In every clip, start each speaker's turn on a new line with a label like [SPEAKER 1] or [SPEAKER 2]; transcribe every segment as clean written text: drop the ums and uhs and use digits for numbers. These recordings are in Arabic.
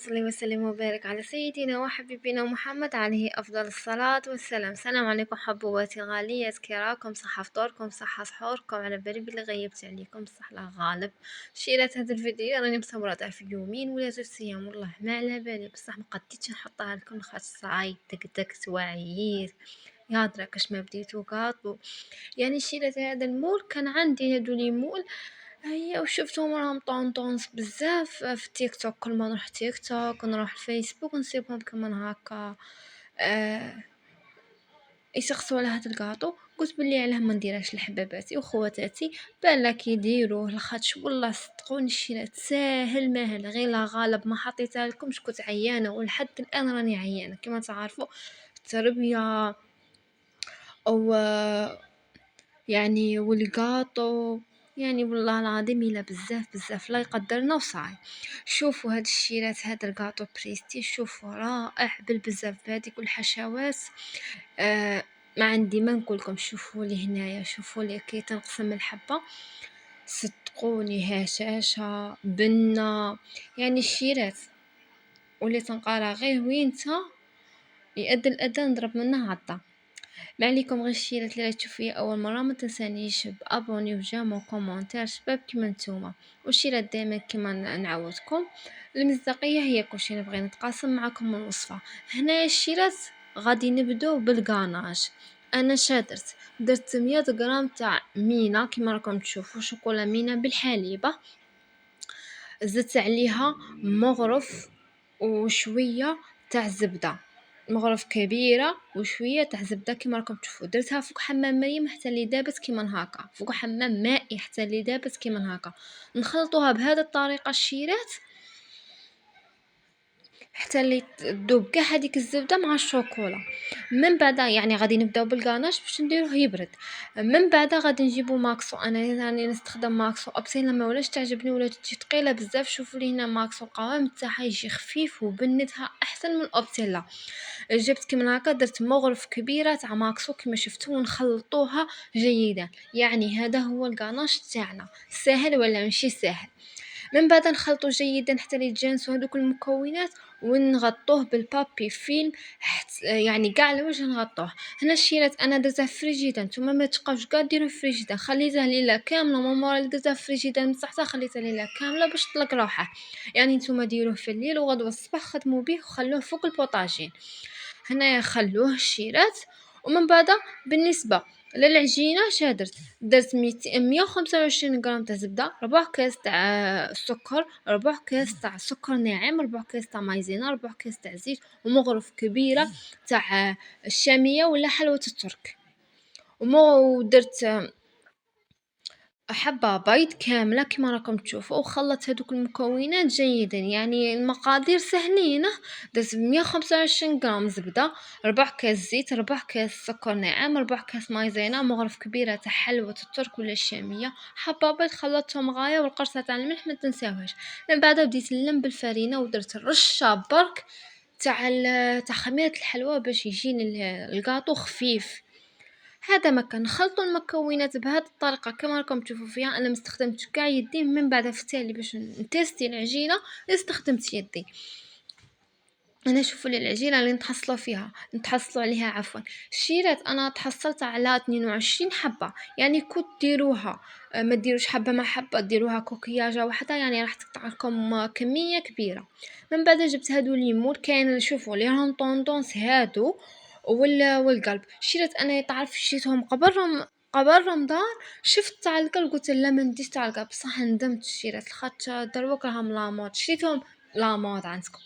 [SPEAKER 1] صل وسلم وبارك على سيدنا وحبيبنا محمد عليه أفضل الصلاة والسلام. السلام عليكم حبواتي غاليات، كي راكم؟ صحة فطوركم، صحة سحوركم، على بالي بلي غيبت عليكم، بصح لا غالب. شيرات هذا الفيديو راني مصورة في يومين ولا 2 أيام، والله ما على بالي، بصح مقديتش نحطها لكم خاطر صاي دكدكت وعييت. يا دراكش ما بديتو كاطو. يعني شيرات هذا المول كان عندي هادو لي مول هيا، وشفتهم راهم طونطونس بزاف في تيك توك. كل ما نروح تيك توك نروح الفيسبوك نصيبهم كمان هكا يسقسوا على هاد الكاطو. قلت بلي علاه ما نديرهاش لحباباتي وخواتاتي، بالك يديروه لخاطش والله صدقوني الشيرات ساهل ماهل، غير لا غالب ما حطيتها لكمش كنت عيانه، ولحد الان راني عيانه كما تعرفوا. التربيه او يعني والقاطو، يعني والله العظيم إلا بزاف بزاف لا يقدرنا وصاي. شوفوا هاد الشيرات، هاد القاطو بريستي، شوفوا رائع بالبزاف بهذيك والحشوات. ما عندي ما نقولكم. شوفوا لي هنايا، شوفوا لي كي تنقسم الحبه، صدقوني هشاشه بنه، يعني الشيرات ولي تنقارا غير وينتا يأدي الأذان نضرب منه عطا. ما عليكم غير الشيرات اللي تشوفيه اول مره ما تنسانيش بابوني وجيم وكومونتير شباب كيما نتوما. والشيرات دائما كيما نعودكم المصداقيه هي كلشي، نبغي نتقاسم معكم الوصفه. هنا الشيرات غادي نبداو بالغاناج. انا درت 100 غرام تاع مينا كيما راكم تشوفوا، شوكولا مينا بالحليبه، زدت عليها مغرف وشويه تاع زبده، مغرف كبيره وشويه تاع زبده كيما راكم تشوفوا. درتها فوق حمام مائي حتى اللي دابت كيما هكا، فوق حمام مائي حتى اللي دابت كيما هكا. نخلطوها بهذه الطريقه الشيرات حتى اللي تذوب كاع هذيك الزبده مع الشوكولا. من بعد يعني غادي نبداو بالغاناش باش نديروه يبرد. من بعد غادي نجيبو ماكسو. انا راني نستخدم ماكسو ابسين، لما ولاش تعجبني ولا تجي ثقيله بزاف. شوفوا لي هنا ماكسو القوام تاعها يجي خفيف وبنتها احسن من الاوبتيلا. جبت كيما هكا، درت مغرف كبيره تاع ماكسو كيما شفتوا، ونخلطوها جيدا. يعني هذا هو الغاناش تاعنا. سهل ولا ماشي سهل؟ من بعد نخلطو جيدا حتى يتجانسوا هذوك المكونات، ونغطوه بالبابي فيلم يعني كاع الوجه نغطوه. هنا الشيرات انا درتها في فريجيدا، نتوما ما تبقاوش كاع ديروا في فريجيدا، خليتها ليله كامله. ماما اللي درتها في فريجيدا مسحتها خليتها ليله كامله باش تطلق روحه. يعني نتوما ديروه في الليل وغدوه الصباح خدموا به وخلوه فوق البوطاجين. هنا خلوه الشيرات. ومن بعد بالنسبه للعجينه درت 125 غرام تاع زبده، ربع كاس تاع سكر، ربع كاس تاع سكر ناعم، ربع كاس تاع مايزينا، ربع كاس تاع زيت، ومغرف كبيره تاع الشاميه ولا حلوه الترك. ودرت حبة بيض كاملة كما راكم تشوفوا، وخلط هذوك المكونات جيدا. يعني المقادير سهلين. درت 125 غرام زبدة، ربع كاس زيت، ربع كاس سكر ناعم، ربع كاس مايزينا، مغرف كبيرة تاع حلوة الترك ولا الشامية، حبة بيض خلطتهم غاية، والقرصة تاع الملح ما تنساوهاش. من بعد بديت نلم بالفرينة ودرت رشة برك تاع خميرة الحلوى باش يجيني الكاطو خفيف. هذا مكان نخلطوا المكونات بهذه الطريقه كما راكم تشوفوا فيها. انا مستخدمتش كاع يدي، من بعد في التالي باش نتيستي العجينه استخدمت يدي. انا شوفوا لي العجينه اللي نتحصلوا عليها عفوا الشيرات، انا تحصلت على 22 حبه. يعني كنت ديروها ما ديروش حبه مع حبه، ديروها كوكياجه واحده، يعني راح تقطع لكم كميه كبيره. من بعد جبت هادو ليمون، كاين شوفوا لي راهم طوندونس هادو والقلب. شريت انا تعرف شريتهم قبل رمضان. شفت تاع القلب قلت لا ما نديش تاع القلب، بصح ندمت شريت الخاطر دروك راهم لامود. شريتهم لامود عندكم،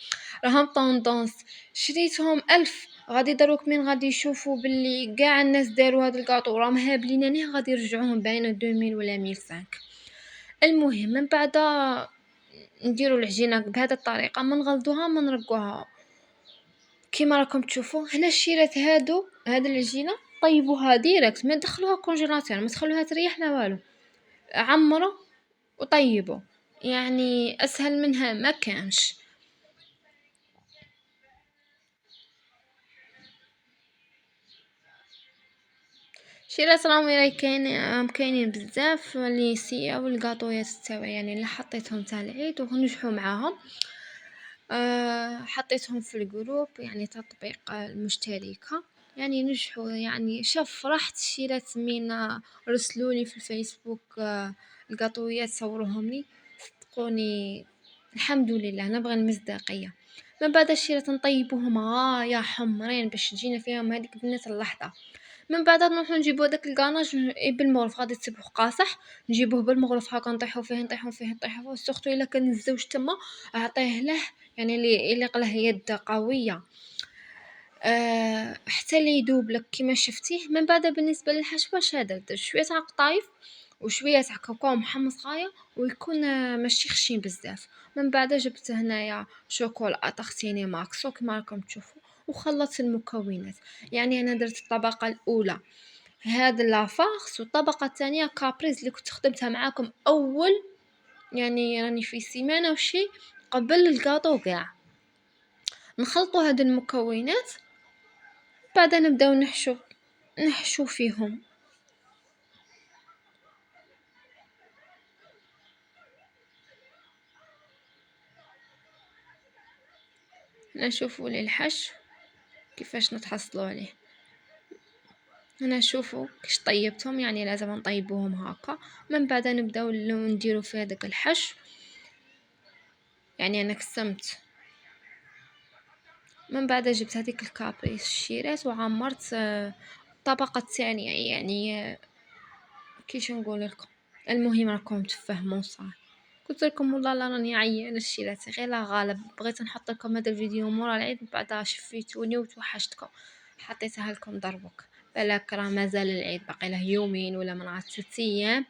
[SPEAKER 1] راهم طوندونس. شريتهم 1000. غادي دروك من غادي يشوفوا باللي قاع الناس داروا هذا الكاطو راهم هابلين غادي يرجعوهم باينه 2000 ولا 1005. المهم من بعد نديروا العجينه بهذه الطريقه، ما نغلضوها ما نرقوها كيما راكم تشوفوا. هنا الشيرات هاد العجينه طيبوها ديريكت، ما تدخلوها كونجيلاتور، ما تخلوها تريح لا والو، عمروا وطيبوا. يعني اسهل منها ما كانش. شيرات راهم كاينين بزاف اللي والغاطويات تاعي، يعني اللي حطيتهم تاع العيد ونجحوا معاهم. حطيتهم في الجروب يعني تطبيق المشتركة، يعني نجحوا يعني شوف فرحت شيرات من رسلوا لي في الفيسبوك القطويات صوروهم لي، صدقوني الحمد لله نبغى المصداقية. من بعد شيرات نطيبوهم غاية حمرين باش تجينا فيهم هذيك بنة اللحظة. من بعد نروحو نجيبو داك الكاناج بالمغرف غادي تسبحو قاصح، نجيبوه بالمغرف هاكا نطيحو فيه نطيحو فيه نطيحو فيه، سورتو الا كان الزوج تما اعطيه له يعني اللي له يد قويه حتى اللي يذوب لك كيما شفتيه. من بعد بالنسبه للحشوه درت شويه تاع قطايف وشويه تاع كاكاو محمص غايه ويكون ماشي خشين بزاف. من بعد جبت هنايا شوكولا تختيني ماكسو كما راكم تشوفوا وخلطت المكونات. يعني انا درت الطبقه الاولى هذا لافارس والطبقه الثانيه كابريز اللي كنت خدمتها معاكم اول يعني راني في سيمانه وشي قبل الكاطو كاع. نخلطوا هاد المكونات بعد نبداو نحشو فيهم. نشوفوا للحشو كيفاش نتحصلوا عليه. هنا شوفوا كيش طيبتهم يعني لازم نطيبوهم هكا. من بعد نبداو نديروا فيه داك الحشو. يعني انا قسمت من بعد جبت هذيك الكابريس الشيرات وعمرت الطبقه الثانيه يعني كيش نقول لكم. المهم راكم تفهموا صح. قلت لكم والله لا راني عيانه الشيرات غير لا غالب بغيت نحط لكم هذا الفيديو مورا العيد بعدا شفيتوني وتوحشتكم حطيتها لكم دربك بالك راه مازال العيد باقي له يومين ولا من 6 ايام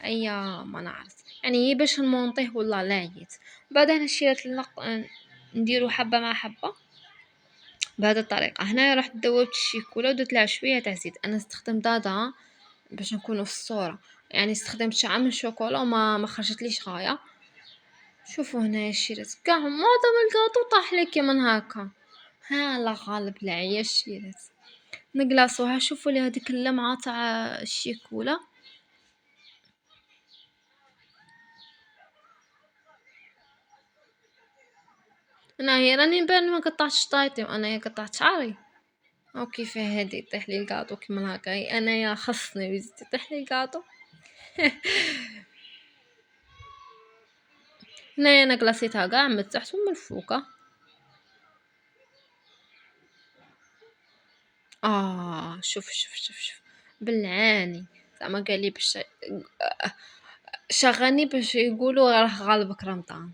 [SPEAKER 1] اي ما نعرف يعني باش نمونطيه والله لا عييت. بعد هنا الشيرات نديرو حبه مع حبه بهذه الطريقه. هنا رحت دوبت الشيكولا ودرت لها شويه تاع زيت. انا استخدم دادا باش نكونوا في الصوره يعني استخدمت شعر من الشوكولا وما خرجتليش غايه. شوفوا هنا الشيرات كاع معظم الكاطو طاح لك من هكا. ها لا غالب العيا الشيرات نقلاصوها. شوفوا لي هذيك اللمعه تاع الشيكولا انا هي راني نبان ما قطعتش طايتي وانا قطعت شعري او كيف هادي طيح لي الكاطو كيما هكا. انا يا خصني ويزيد طيح لي الكاطو. هنايا انا قلاصيتها كاع من تحت ومن الفوق. شوف شوف شوف شوف بالعاني زعما قال لي باش شغلني باش يقولوا راه غالبك رمضان.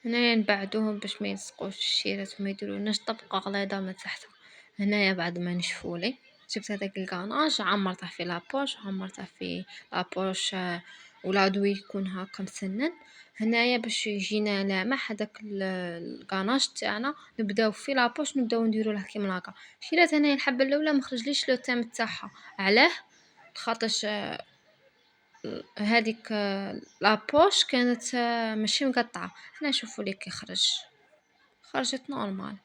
[SPEAKER 1] هنايا نبعدوهم باش ما يلصقوش الشيرات وما يديرولناش طبقه غليظه من تحت. هنايا بعد ما نشفولي جبت هذاك الكاناج عمرته في لابوش عمرته في لابوش ولا دوي يكون هكا مسنن. هنايا باش يجينا لامح هذاك الكاناج تاعنا نبداو في لابوش نبداو نديرو له كيما هكا. شيلات هنايا الحبه الاولى ما خرجليش لو تام تاعها علاه خاطرش هذيك لابوش كانت ماشي مقطعه. هنا شوفوا لي كي خرجت نورمال.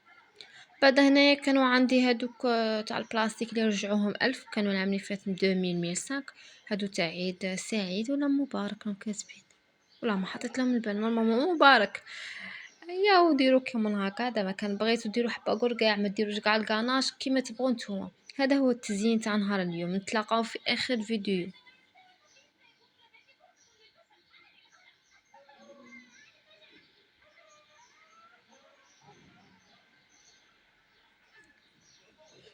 [SPEAKER 1] بعد هنايا كانوا عندي هادوك تاع البلاستيك اللي رجعوهم 1000 كانوا العام اللي فات 2000 هادو تاع عيد سعيد ولا مبارك راهم كاتبين ولا ما حطيت لهم البال نورمالمون مبارك. يا وديروا كيما هكا. دابا كان بغيتو ديروا حبه قرقاع ما ديروش كاع الكاناش كيما تبغوا نتوما. هذا هو التزيين تاع نهار اليوم. نتلاقاو في اخر فيديو.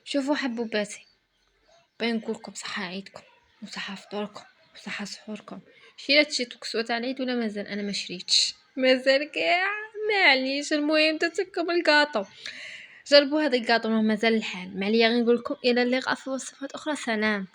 [SPEAKER 1] شوفوا حبوباتي بين نقولكم صحة عيدكم وصحة فطوركم وصحة سحوركم. شريتو كسوة تاع العيد ولا مازال؟ انا ما شريتش مازال كاع معليش. المهم تتكم الكاطو جربوا هذا الكاطو مازال الحال. معليا غنقول لكم الى اللقاء في وصفات اخرى. سلام.